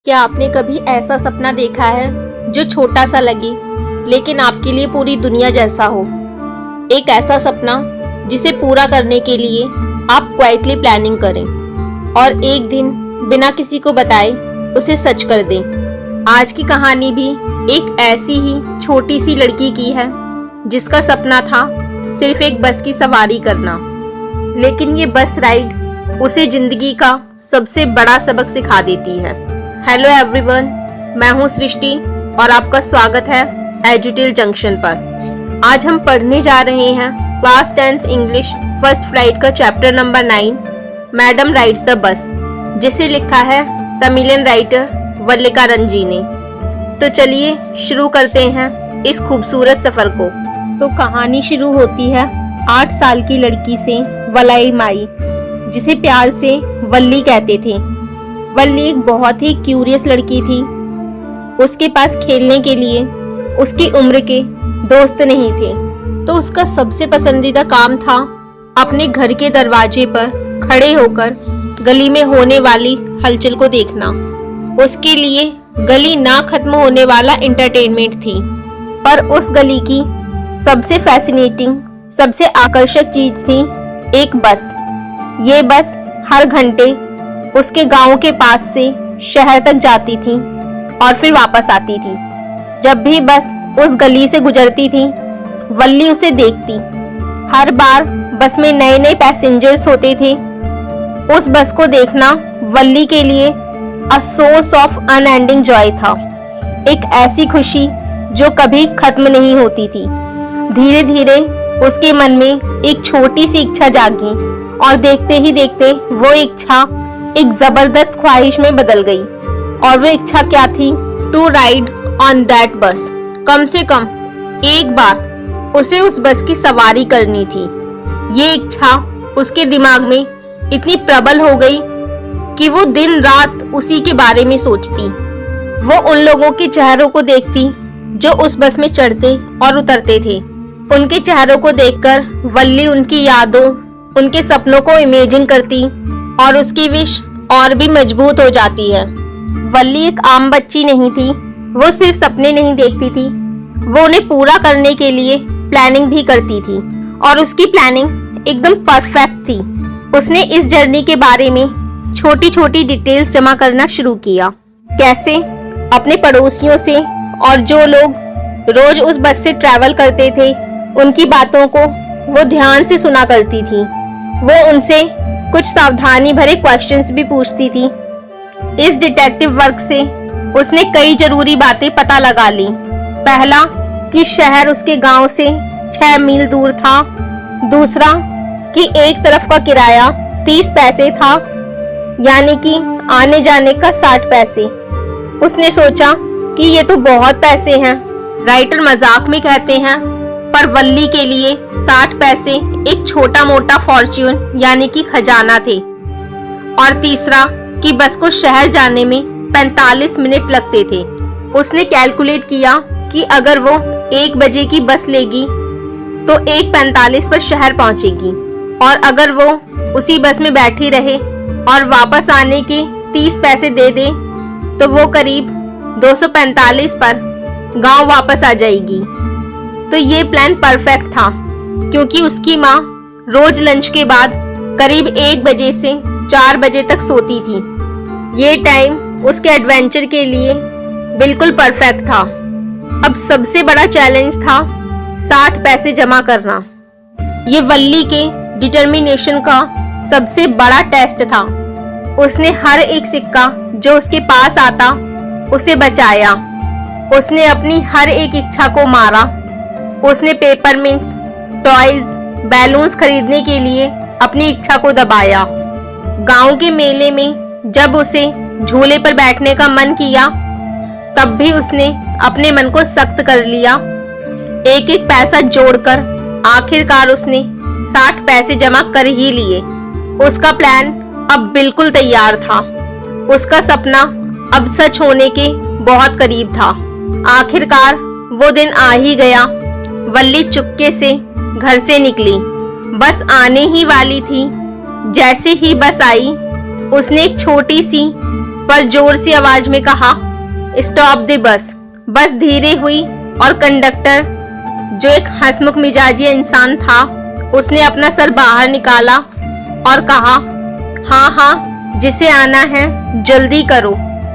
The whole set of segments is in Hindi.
क्या आपने कभी ऐसा सपना देखा है जो छोटा सा लगे लेकिन आपके लिए पूरी दुनिया जैसा हो? एक ऐसा सपना जिसे पूरा करने के लिए आप क्वाइटली प्लानिंग करें और एक दिन बिना किसी को बताए उसे सच कर दें। आज की कहानी भी एक ऐसी ही छोटी सी लड़की की है जिसका सपना था सिर्फ एक बस की सवारी करना, लेकिन ये बस राइड उसे जिंदगी का सबसे बड़ा सबक सिखा देती है। हेलो एवरीवन, मैं हूँ सृष्टि और आपका स्वागत है एजुटेल जंक्शन पर। आज हम पढ़ने जा रहे हैं class 10th English first flight का chapter number 9, madam rides the bus, जिसे लिखा है तमिलियन राइटर वल्लिका रंजी ने। तो चलिए शुरू करते हैं इस खूबसूरत सफर को। तो कहानी शुरू होती है 8 साल की लड़की से, वलाई माई, जिसे प्यार से वल्ली कहते थे। वल्ली एक बहुत ही क्यूरियस लड़की थी। उसके पास खेलने के लिए उसकी उम्र के दोस्त नहीं थे, तो उसका सबसे पसंदीदा काम था अपने घर के दरवाजे पर खड़े होकर गली में होने वाली हलचल को देखना। उसके लिए गली ना खत्म होने वाला एंटरटेनमेंट थी। पर उस गली की सबसे फैसिनेटिंग, सबसे आकर्षक चीज थी एक बस। ये बस हर घंटे उसके गांव के पास से शहर तक जाती थी और फिर वापस आती थी। जब भी बस उस गली से गुजरती थी, वल्ली उसे देखती। हर बार बस में नए नए पैसेंजर्स होते थे। उस बस को देखना वल्ली के लिए a source of unending Joy था, एक ऐसी खुशी जो कभी खत्म नहीं होती थी। धीरे धीरे उसके मन में एक छोटी सी इच्छा जागी और देखते ही देखते वो इच्छा एक जबरदस्त ख्वाहिश में बदल गई। और वो इच्छा क्या थी? टू राइड ऑन दैट बस। कम से कम एक बार उसे उस बस की सवारी करनी थी। ये इच्छा उसके दिमाग में इतनी प्रबल हो गई कि वो दिन रात उसी के बारे में सोचती। वो उन लोगों के चेहरों को देखती जो उस बस में चढ़ते और उतरते थे। उनके चेहरों को देखकर वल्ली उनकी यादों, उनके सपनों को इमेजिन करती और उसकी विश और भी मजबूत हो जाती है। वल्ली एक आम बच्ची नहीं थी। वो सिर्फ सपने नहीं देखती थी, वो उन्हें पूरा करने के लिए प्लानिंग भी करती थी। और उसकी प्लानिंग एकदम परफेक्ट थी। उसने इस जर्नी के बारे में छोटी छोटी डिटेल्स जमा करना शुरू किया। कैसे? अपने पड़ोसियों से और जो लोग रोज उस बस से ट्रैवल करते थे, उनकी बातों को वो ध्यान से सुना करती थी। वो उनसे कुछ सावधानी भरे क्वेश्चंस भी पूछती थी। इस डिटेक्टिव वर्क से उसने कई जरूरी बातें पता लगा ली। पहला, कि शहर उसके गांव से 6 मील दूर था। दूसरा, कि एक तरफ का किराया 30 पैसे था, यानी कि आने जाने का 60 पैसे। उसने सोचा कि ये तो बहुत पैसे हैं। राइटर मजाक में कहते हैं, पर वल्ली के लिए 60 पैसे एक छोटा मोटा फॉर्च्यून यानी कि खजाना थे। और तीसरा, कि बस को शहर जाने में 45 मिनट लगते थे। उसने कैलकुलेट किया कि अगर वो 1 बजे की बस लेगी तो 1:45 पर शहर पहुंचेगी, और अगर वो उसी बस में बैठी रहे और वापस आने के 30 पैसे दे दे तो वो करीब 245 पर गांव वापस आ जाएगी। तो ये प्लान परफेक्ट था, क्योंकि उसकी माँ रोज लंच के बाद करीब 1 बजे से 4 बजे तक सोती थी। ये टाइम उसके एडवेंचर के लिए बिल्कुल परफेक्ट था। अब सबसे बड़ा चैलेंज था 60 पैसे जमा करना। ये वल्ली के डिटर्मिनेशन का सबसे बड़ा टेस्ट था। उसने हर एक सिक्का जो उसके पास आता उसे बचाया। उसने अपनी हर एक इच्छा को मारा। उसने पेपरमिंट्स, टॉयज, बैलून्स खरीदने के लिए अपनी इच्छा को दबाया। गांव के मेले में जब उसे झूले पर बैठने का मन किया, तब भी उसने अपने मन को सख्त कर लिया। एक एक पैसा जोड़कर आखिरकार उसने 60 पैसे जमा कर ही लिए। उसका प्लान अब बिल्कुल तैयार था। उसका सपना अब सच होने के बहुत करीब था। आखिरकार वो दिन आ ही गया। वल्ली चुपके से घर से निकली। बस आने ही वाली थी। जैसे ही बस आई, उसने एक छोटी सी पर जोर से आवाज में कहा, स्टॉप द बस। बस धीरे हुई और कंडक्टर, जो एक हंसमुख मिजाजी इंसान था, उसने अपना सर बाहर निकाला और कहा, हाँ हाँ, जिसे आना है जल्दी करो।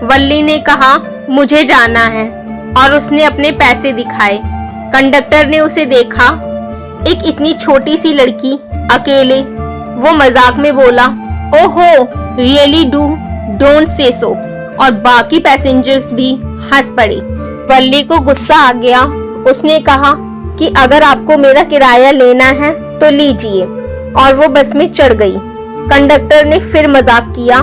वल्ली ने कहा, मुझे जाना है, और उसने अपने पैसे दिखाए। कंडक्टर ने उसे देखा, एक इतनी छोटी सी लड़की अकेले। वो मजाक में बोला, ओहो, रियली डोंट से सो, और बाकी पैसेंजर्स भी हंस पड़े। वल्ली को गुस्सा आ गया। उसने कहा कि अगर आपको मेरा किराया लेना है तो लीजिए, और वो बस में चढ़ गई। कंडक्टर ने फिर मजाक किया।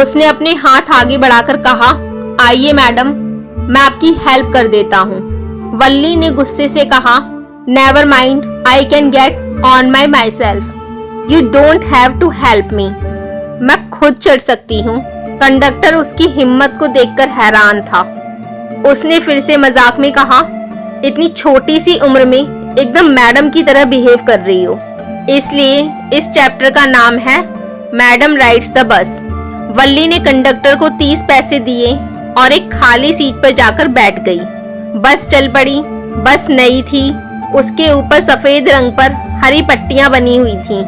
उसने अपने हाथ आगे बढ़ाकर कहा, आइए मैडम, मैं आपकी हेल्प कर देता हूँ। वल्ली ने गुस्से से कहा, never mind, I can get on myself, you don't have to help me. मैं खुद चढ़ सकती हूँ। कंडक्टर उसकी हिम्मत को देखकर हैरान था। उसने फिर से मजाक में कहा, इतनी छोटी सी उम्र में एकदम मैडम की तरह बिहेव कर रही हो। इसलिए इस चैप्टर का नाम है मैडम राइड्स द बस। वल्ली ने कंडक्टर को 30 पैसे दिए और एक खाली सीट पर जाकर बैठ गई। बस चल पड़ी। बस नई थी। उसके ऊपर सफेद रंग पर हरी पट्टियां बनी हुई थीं।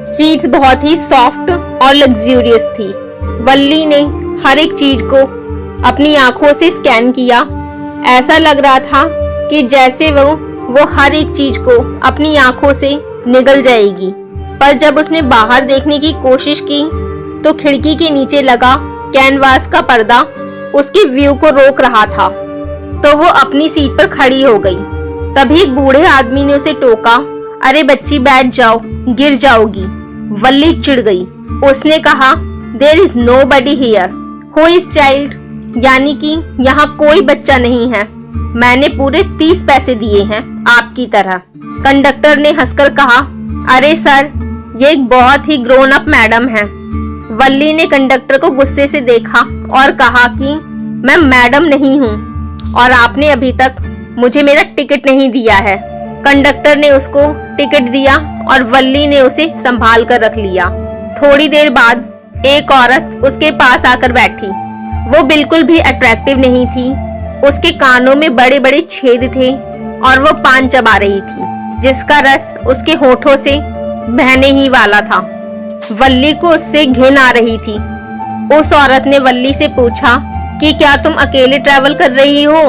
सीट्स बहुत ही सॉफ्ट और लग्जूरियस थी। वल्ली ने हर एक चीज को अपनी आंखों से स्कैन किया। ऐसा लग रहा था कि जैसे वो हर एक चीज को अपनी आंखों से निगल जाएगी। पर जब उसने बाहर देखने की कोशिश की तो खिड़की के नीचे लगा कैनवास का पर्दा उसके व्यू को रोक रहा था। तो वो अपनी सीट पर खड़ी हो गई। तभी एक बूढ़े आदमी ने उसे टोका, अरे बच्ची बैठ जाओ, गिर जाओगी। वल्ली चिढ़ गई। उसने कहा, there is nobody here who is child, यानी कि यहाँ कोई बच्चा नहीं है। मैंने पूरे 30 पैसे दिए हैं आपकी तरह। कंडक्टर ने हंसकर कहा, अरे सर, ये एक बहुत ही ग्रोन अप मैडम है। वल्ली ने कंडक्टर को गुस्से से देखा और कहा कि मैं मैडम नहीं हूँ और आपने अभी तक मुझे मेरा टिकट नहीं दिया है। कंडक्टर ने उसको टिकट दिया और वल्ली ने उसे संभाल कर रख लिया। थोड़ी देर बाद एक औरत उसके पास आकर बैठी। वो बिल्कुल भी अट्रैक्टिव नहीं थी। उसके कानों में बड़े बड़े छेद थे और वो पान चबा रही थी, जिसका रस उसके होठों से बहने ही वाला था। वल्ली को उससे घिन आ रही थी। उस औरत ने वल्ली से पूछा कि क्या तुम अकेले ट्रैवल कर रही हो?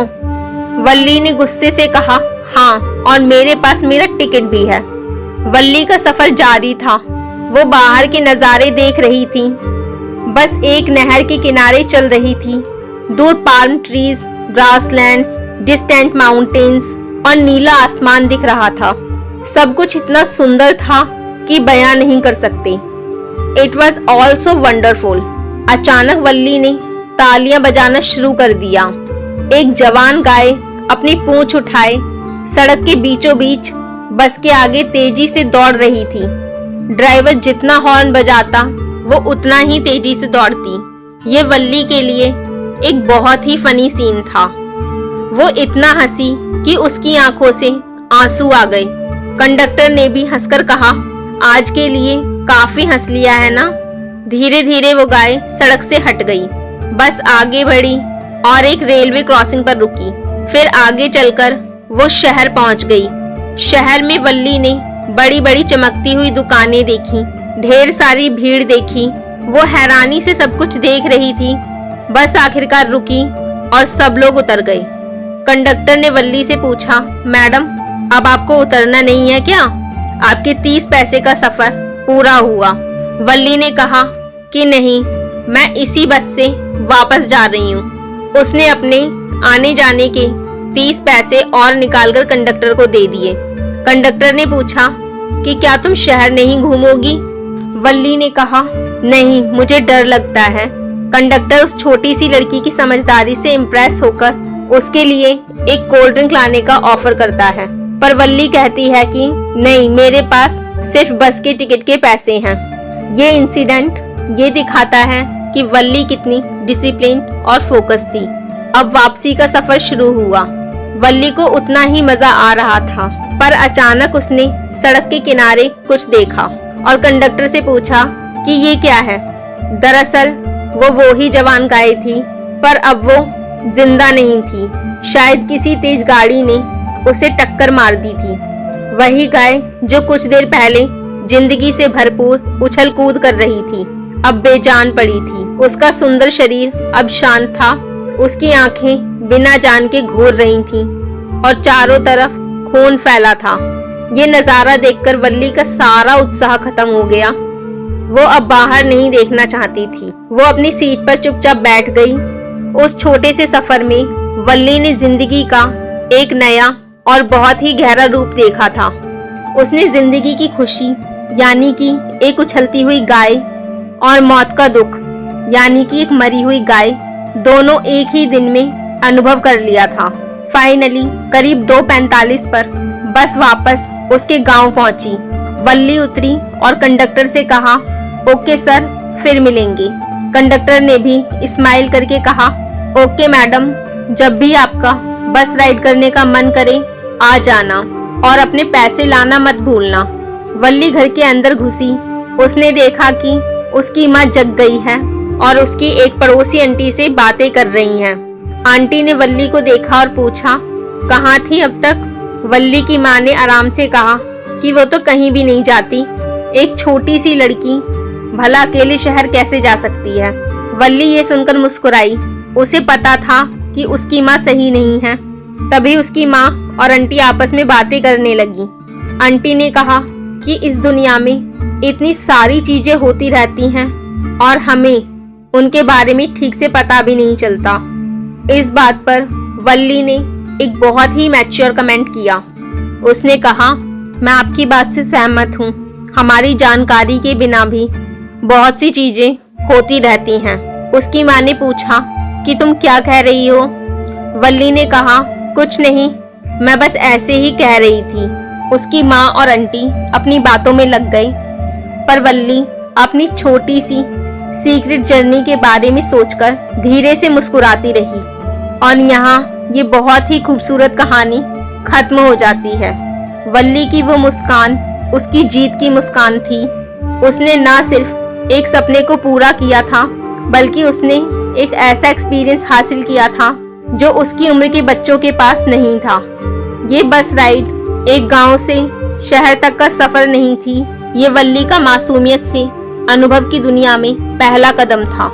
वल्ली ने गुस्से से कहा, हाँ, और मेरे पास मेरा टिकट भी है। वल्ली का सफर जारी था। वो बाहर के नजारे देख रही थी। बस एक नहर के किनारे चल रही थी। दूर palm trees, grasslands, distant mountains और नीला आसमान दिख रहा था। सब कुछ इतना सुंदर था कि बयां नहीं कर सकते। It was all so wonderful. अचानक वल्ली ने तालियां बजाना शुरू कर दिया। एक जवान गाय अपनी पूंछ उठाए सड़क के बीचों बीच बस के आगे तेजी से दौड़ रही थी। ड्राइवर जितना हॉर्न बजाता वो उतना ही तेजी से दौड़ती। ये वल्ली के लिए एक बहुत ही फनी सीन था। वो इतना हंसी कि उसकी आंखों से आंसू आ गए। कंडक्टर ने भी हंसकर कहा, आज के लिए काफी हंस लिया है ना। धीरे धीरे वो गाय सड़क से हट गई। बस आगे बढ़ी और एक रेलवे क्रॉसिंग पर रुकी। फिर आगे चलकर वो शहर पहुंच गई। शहर में वल्ली ने बड़ी बड़ी चमकती हुई दुकानें देखी, ढेर सारी भीड़ देखी। वो हैरानी से सब कुछ देख रही थी। बस आखिरकार रुकी और सब लोग उतर गए। कंडक्टर ने वल्ली से पूछा, मैडम, अब आपको उतरना नहीं है क्या? आपके 30 पैसे का सफर पूरा हुआ। वल्ली ने कहा कि नहीं, मैं इसी बस से वापस जा रही हूँ। उसने अपने आने जाने के 30 पैसे और निकालकर कंडक्टर को दे दिए। कंडक्टर ने पूछा कि क्या तुम शहर नहीं घूमोगी? वल्ली ने कहा, नहीं, मुझे डर लगता है। कंडक्टर उस छोटी सी लड़की की समझदारी से इम्प्रेस होकर उसके लिए एक कोल्ड ड्रिंक लाने का ऑफर करता है, पर वल्ली कहती है कि नहीं, मेरे पास सिर्फ बस के टिकट के पैसे हैं। ये इंसिडेंट ये दिखाता है कि वल्ली कितनी डिसिप्लिन और फोकस थी। अब वापसी का सफर शुरू हुआ। वल्ली को उतना ही मजा आ रहा था, पर अचानक उसने सड़क के किनारे कुछ देखा और कंडक्टर से पूछा कि ये क्या है। दरअसल वो ही जवान गाय थी, पर अब वो जिंदा नहीं थी। शायद किसी तेज गाड़ी ने उसे टक्कर मार दी थी। वही गाय जो कुछ देर पहले जिंदगी से भरपूर उछल कूद कर रही थी, अब बेजान पड़ी थी। उसका सुंदर शरीर अब शांत था, उसकी आंखें बिना जान के घूर रही थीं और चारों तरफ खून फैला था। ये नजारा देखकर वल्ली का सारा उत्साह खत्म हो गया। वो अब बाहर नहीं देखना चाहती थी। वो अपनी सीट पर चुपचाप बैठ गई। उस छोटे से सफर में वल्ली ने जिंदगी का एक नया और बहुत ही गहरा रूप देखा था। उसने जिंदगी की खुशी यानी कि एक उछलती हुई गाय और मौत का दुख यानी कि एक मरी हुई गाय दोनों एक ही दिन में अनुभव कर लिया था। फाइनली करीब 2:45 पर बस वापस उसके गांव पहुंची। वल्ली उतरी और कंडक्टर से कहा, ओके सर, फिर मिलेंगे। कंडक्टर ने भी स्माइल करके कहा, ओके मैडम, जब भी आपका बस राइड करने का मन करे आ जाना और अपने पैसे लाना मत भूलना। वल्ली घर के अंदर घुसी। उसने देखा कि उसकी माँ जग गई है और उसकी एक पड़ोसी आंटी से बातें कर रही हैं। आंटी ने वल्ली को देखा और पूछा, कहाँ थी अब तक? वल्ली की माँ ने आराम से कहा कि वो तो कहीं भी नहीं जाती। एक छोटी सी लड़की भला अकेले शहर कैसे जा सकती है? वल्ली ये सुनकर मुस्कुराई। उसे पता था कि उसकी माँ सही नहीं है। तभी उसकी माँ और आंटी आपस में बातें करने लगी। आंटी ने कहा कि इस दुनिया में इतनी सारी चीजें होती रहती हैं और हमें उनके बारे में ठीक से पता भी नहीं चलता। इस बात पर वल्ली ने एक बहुत ही मैच्योर कमेंट किया। उसने कहा, मैं आपकी बात से सहमत हूँ। हमारी जानकारी के बिना भी बहुत सी चीजें होती रहती हैं। उसकी माँ ने पूछा कि तुम क्या कह रही हो? वल्ली ने कहा, कुछ नहीं, मैं बस ऐसे ही कह रही थी। उसकी माँ और आंटी अपनी बातों में लग गई, पर वल्ली अपनी छोटी सी सीक्रेट जर्नी के बारे में सोचकर धीरे से मुस्कुराती रही। और यहाँ ये बहुत ही खूबसूरत कहानी खत्म हो जाती है। वल्ली की वो मुस्कान उसकी जीत की मुस्कान थी। उसने ना सिर्फ एक सपने को पूरा किया था, बल्कि उसने एक ऐसा एक्सपीरियंस हासिल किया था जो उसकी उम्र के बच्चों के पास नहीं था। ये बस राइड एक गांव से शहर तक का सफर नहीं थी। ये वल्ली का मासूमियत से अनुभव की दुनिया में पहला कदम था।